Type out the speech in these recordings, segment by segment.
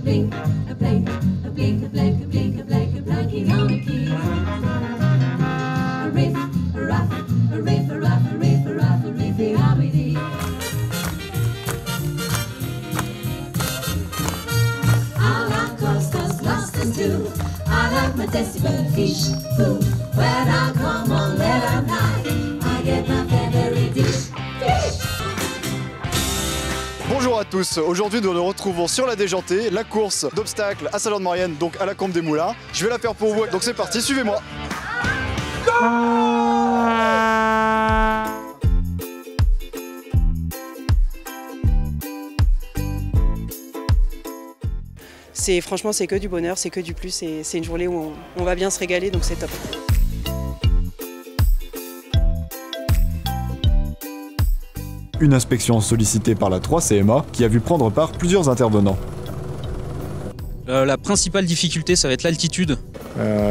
blink, a blink, a blink, a blink, a blink, a blink, a blanking on a key. A riff, a ruff, a riff, a ruff, a riff, a ruff, a riffy hobbity. All our coasters lost us too. I like my decibel fish food. When I come on late at night, I get my favorite dish. Fish! Bonjour à tous, aujourd'hui nous nous retrouvons sur la déjantée, la course d'obstacles à Saint-Jean-de-Maurienne, donc à la Combe des Moulins. Je vais la faire pour vous, donc c'est parti, suivez-moi. Franchement, c'est que du bonheur, c'est que du plus, c'est une journée où on va bien se régaler, donc c'est top. Une inspection sollicitée par la 3CMA qui a vu prendre part plusieurs intervenants. La principale difficulté, ça va être l'altitude.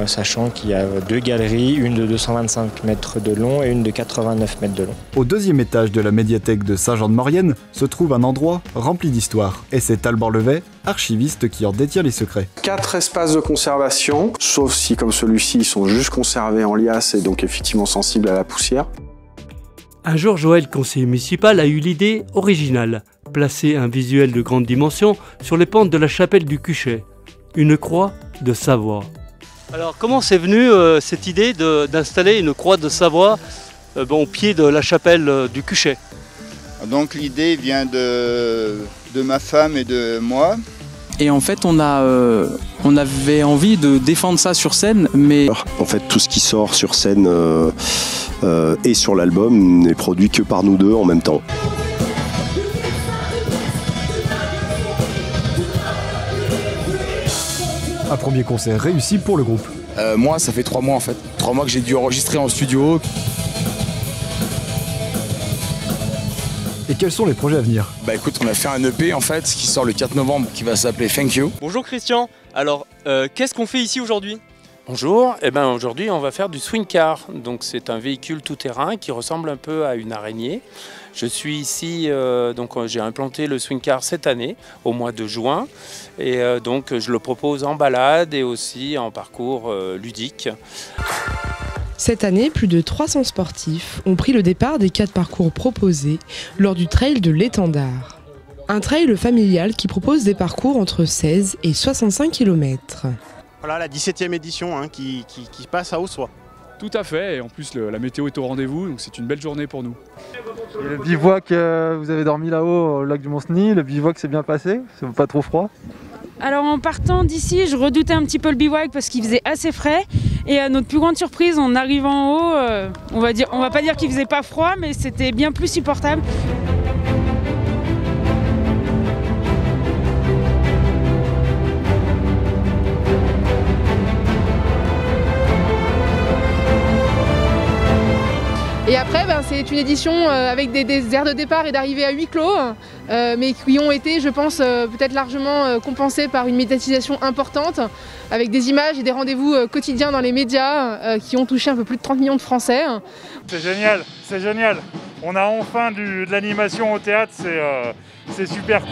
Sachant qu'il y a deux galeries, une de 225 mètres de long et une de 89 mètres de long. Au deuxième étage de la médiathèque de Saint-Jean-de-Maurienne se trouve un endroit rempli d'histoire. Et c'est Alban Levet, archiviste, qui en détient les secrets. 4 espaces de conservation, sauf si comme celui-ci, ils sont juste conservés en liasse et donc effectivement sensibles à la poussière. Un jour, Joël, conseiller municipal, a eu l'idée originale. Placer un visuel de grande dimension sur les pentes de la chapelle du Cuchet. Une croix de Savoie. Alors, comment c'est venu cette idée d'installer une croix de Savoie au pied de la chapelle du Cuchet? Donc l'idée vient de ma femme et de moi. Et en fait, on avait envie de défendre ça sur scène, mais... En fait, tout ce qui sort sur scène et sur l'album n'est produit que par nous deux en même temps. Un premier concert réussi pour le groupe. Moi, ça fait 3 mois en fait. 3 mois que j'ai dû enregistrer en studio. Et quels sont les projets à venir? Bah écoute, on a fait un EP en fait qui sort le 4 novembre qui va s'appeler Thank You. Bonjour Christian, alors qu'est-ce qu'on fait ici aujourd'hui? Bonjour, aujourd'hui on va faire du swing car. Donc c'est un véhicule tout-terrain qui ressemble un peu à une araignée. Je suis ici, j'ai implanté le swing car cette année, au mois de juin. Et donc je le propose en balade et aussi en parcours ludique. Cette année, plus de 300 sportifs ont pris le départ des 4 parcours proposés lors du trail de l'Étendard. Un trail familial qui propose des parcours entre 16 et 65 km. Voilà la 17e édition qui passe à Haussois. Tout à fait, et en plus la météo est au rendez-vous, donc c'est une belle journée pour nous. Et le bivouac, vous avez dormi là-haut au lac du Mont-Cenis, le bivouac s'est bien passé, c'est pas trop froid? Alors en partant d'ici, je redoutais un petit peu le bivouac parce qu'il faisait assez frais. Et à notre plus grande surprise, en arrivant en haut, on va pas dire qu'il faisait pas froid, mais c'était bien plus supportable. Et après, c'est une édition avec des aires de départ et d'arrivée à huis clos, mais qui ont été, je pense, peut-être largement compensées par une médiatisation importante, avec des images et des rendez-vous quotidiens dans les médias qui ont touché un peu plus de 30 millions de Français. C'est génial, c'est génial. On a enfin de l'animation au théâtre, c'est super.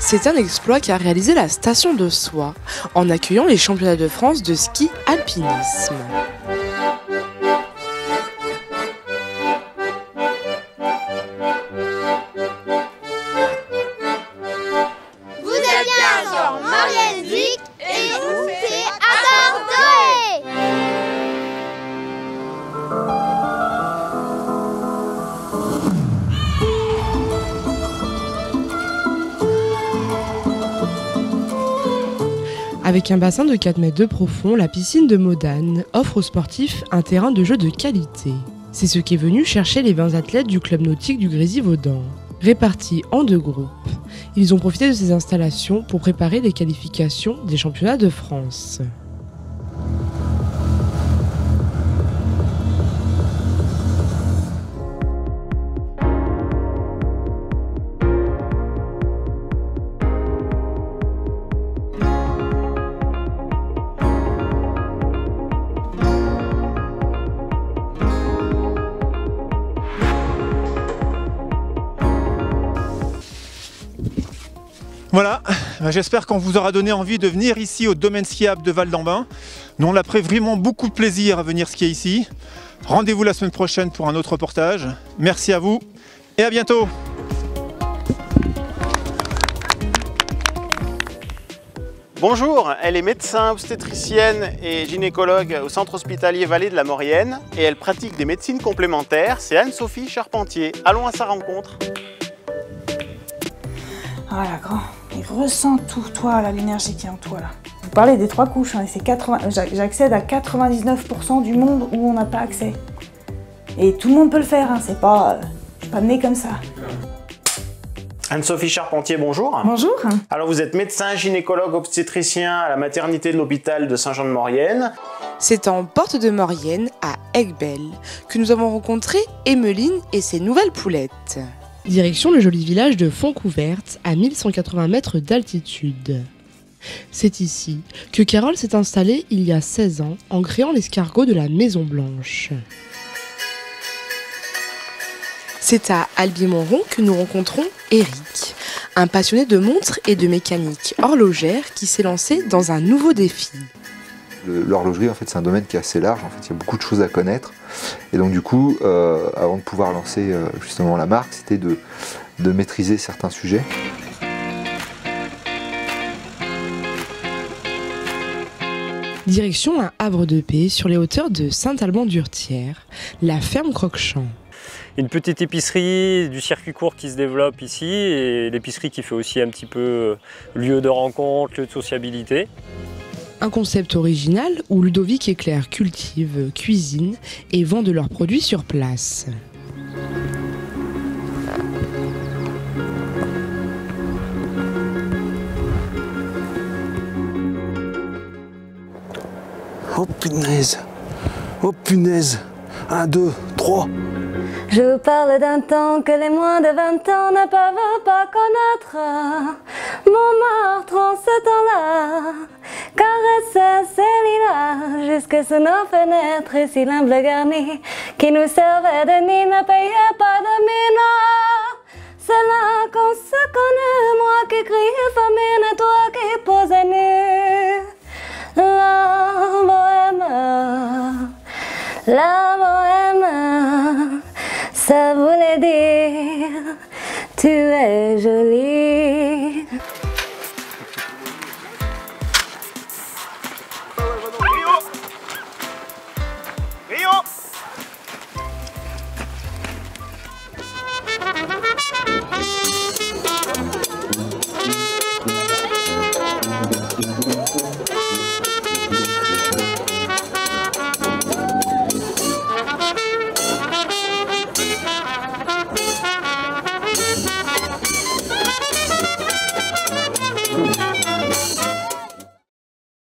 C'est un exploit qu'a réalisé la station de Soie en accueillant les championnats de France de ski alpinisme. Vous êtes bien sur Maurienne Zik et nous c'est Adoré. Avec un bassin de 4 mètres de profond, la piscine de Modane offre aux sportifs un terrain de jeu de qualité. C'est ce qu'est venu chercher les 20 athlètes du club nautique du Grésivaudan. Répartis en 2 groupes, ils ont profité de ces installations pour préparer les qualifications des championnats de France. Voilà, j'espère qu'on vous aura donné envie de venir ici au domaine skiable de Val-d'Ambin. Nous on a pris vraiment beaucoup de plaisir à venir skier ici. Rendez-vous la semaine prochaine pour un autre reportage. Merci à vous et à bientôt. Bonjour, elle est médecin, obstétricienne et gynécologue au centre hospitalier Vallée de la Maurienne et elle pratique des médecines complémentaires. C'est Anne-Sophie Charpentier. Allons à sa rencontre. Voilà, grand. Et ressens tout, toi, là, l'énergie qui est en toi, là. Vous parlez des 3 couches, hein, et c'est 80... J'accède à 99% du monde où on n'a pas accès. Et tout le monde peut le faire, hein, c'est pas... je suis pas née comme ça. Anne-Sophie Charpentier, bonjour. Bonjour. Alors vous êtes médecin, gynécologue, obstétricien à la maternité de l'hôpital de Saint-Jean-de-Maurienne. C'est en porte de Maurienne, à Aiguebelle, que nous avons rencontré Emmeline et ses nouvelles poulettes. Direction le joli village de Fontcouverte, à 1180 mètres d'altitude. C'est ici que Carole s'est installée il y a 16 ans en créant l'escargot de la Maison Blanche. C'est à Albi-Montrond que nous rencontrons Eric, un passionné de montres et de mécanique horlogère qui s'est lancé dans un nouveau défi. L'horlogerie, en fait, c'est un domaine qui est assez large. En fait, il y a beaucoup de choses à connaître. Et donc, du coup, avant de pouvoir lancer justement la marque, c'était de maîtriser certains sujets. Direction un havre de paix sur les hauteurs de Saint-Alban-d'Urtière, la ferme Croque-Champ. Une petite épicerie, du circuit court qui se développe ici et l'épicerie qui fait aussi un petit peu lieu de rencontre, lieu de sociabilité. Un concept original où Ludovic et Claire cultivent, cuisinent et vendent leurs produits sur place. Oh punaise! Oh punaise! 1, 2, 3! Je vous parle d'un temps que les moins de 20 ans ne peuvent pas connaître. Montmartre en ce temps-là caressait ses lilas jusque sous nos fenêtres. Et si l'humble garni qui nous servait de nid ne payait pas de mine, c'est là qu'on se connaît, moi qui crie famine et toi qui posais nu. La bohème, ça voulait dire tu es jolie.